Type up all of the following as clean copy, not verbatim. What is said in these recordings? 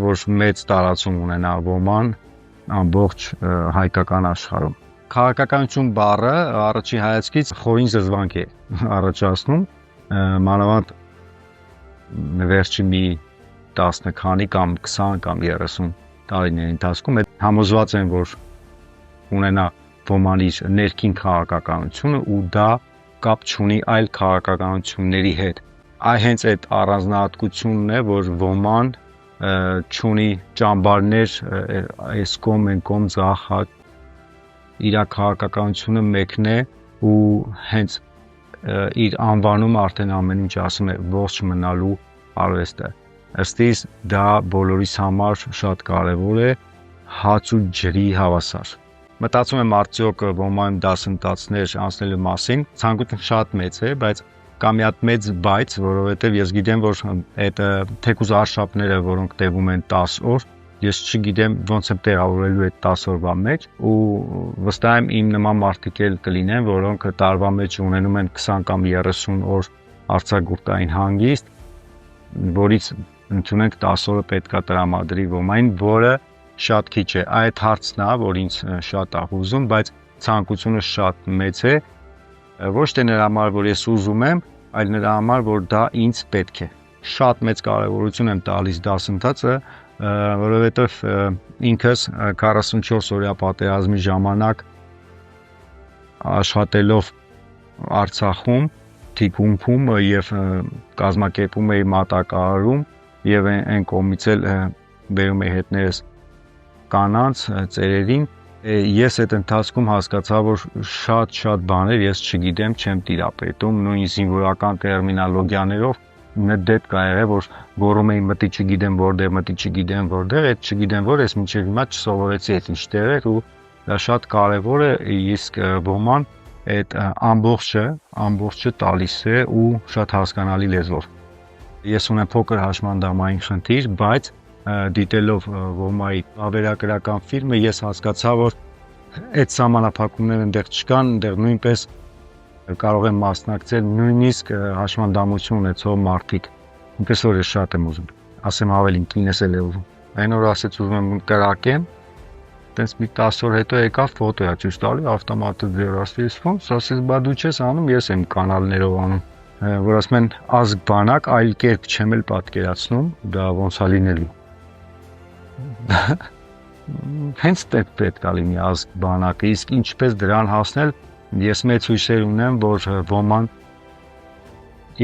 որ մեծ տարածում ունենա ոման ամբողջ հայկական աշխարհում։ Քաղաքականություն բառը առաջի հայացքից խորին զզվանք է առաջացնում, մանավանդ վերջի մի 10 քանի կամ 20 կամ 30 տարիների ընթացքում համոզված են, որ ունենա ոման իր ներքին քաղաքականությունը ու դա կապ չունի այլ քաղաքականությունների հետ։ Հենց այդ առանձնահատկությունն է, որ ոման չունի ճամբարներ այս կողմ այն կողմ ձախ իր քաղաքականությունը մեկն է ու հենց իր անվանում արդեն ամեն ինչ ասում է ողջ մնալու արվեստը։ Ըստ իս դա բոլորիս համար շատ կարևոր է, հաց ու ջրի հավասար։ Մտածում եմ արդյոք ոմայում դասընթացներ անցնելու մասին, ցանկությունը շատ մեծ է, բայց կա մի հատ մեծ բայց, որովհետև ես գիտեմ, որ այդ թեկուզ արշավները, որոնք տևում են 10 օր, ես չգիտեմ ոնց եմ տեղավորելու այդ 10 օրվա մեջ ու վստահ եմ իմ նման մարդիկ էլ կլինեն, որոնք տարվա մեջ ունենում են 20 կամ 30 օր արձակուրդային հանգիստ, որից ընդունենք 10 օրը պետքա տրամադրի ոմային, որը շատ քիչ է։ Այդ հարցն է, որ ինձ շատ է հուզում, բայց ցանկությունը շատ մեծ է, ոչ թե նրա համար, որ ես ուզում եմ, այլ նրա համար, որ դա ինձ պետք է։ Շատ մեծ կարևորություն եմ տալիս դասընթացը, որովհետև ինքս 44 օրյա պատերազմի ժամանակ աշխատելով Արցախում, թիկունքում եւ կազմակերպում էի մատակարարում եւ այն կողմից էլ բերում էի հետներս կանանց ծերերին, ես այդ ընթացքում հասկացա, որ շատ բաներ ես չգիտեմ, չեմ տիրապետում, նույն զինվորական տերմինոլոգիաներով նդետ կա եղել, որ գոռում էի մտի չգիտեմ որտեղ, այդ չգիտեմ որ ես մինչև հիմա չսովորեցի այդ ինչ տեղ էր ու դա շատ կարևոր է, իսկ ոման այդ ամբողջը տալիս է ու շատ հասկանալի լեզվով։ Ես ունեմ փոքր հաշմանդամային խնդիր, բայց դիտելով ոմայի ավերակրական ֆիլմը ես հասկացա, որ այդ սահմանափակումները այնտեղ չկան, այնտեղ նույնպես կարող են մասնակցել նույնիսկ հաշմանդամություն ունեցող մարդիկ։ Ինքս որ շատ եմ ուզում, ասեմ ավելին կինս էլ է ուզում։ Այն որ ասեց ուզում եմ կրակեմ, տենց մի 10 օր հետո եկավ ֆոտոյա ցույց տալի, ավտոմատը ձեռացրի ֆոն, ասես բա դու չես անում, ես եմ կանալներով անում, որ ասում են ազգ բանակ, այլ կերպ չեմ էլ պատկերացնում, դա ոնց է լինելու։ Հենց պետք է լինի ազգ բանակը, իսկ ինչպես դրան հասնել, ես մեծ հույսեր ունեմ, որ ոման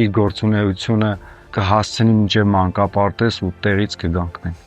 իր գործունեությունը կհասցնի մինչև մանկապարտեզ ու տեղից կգանքնեն։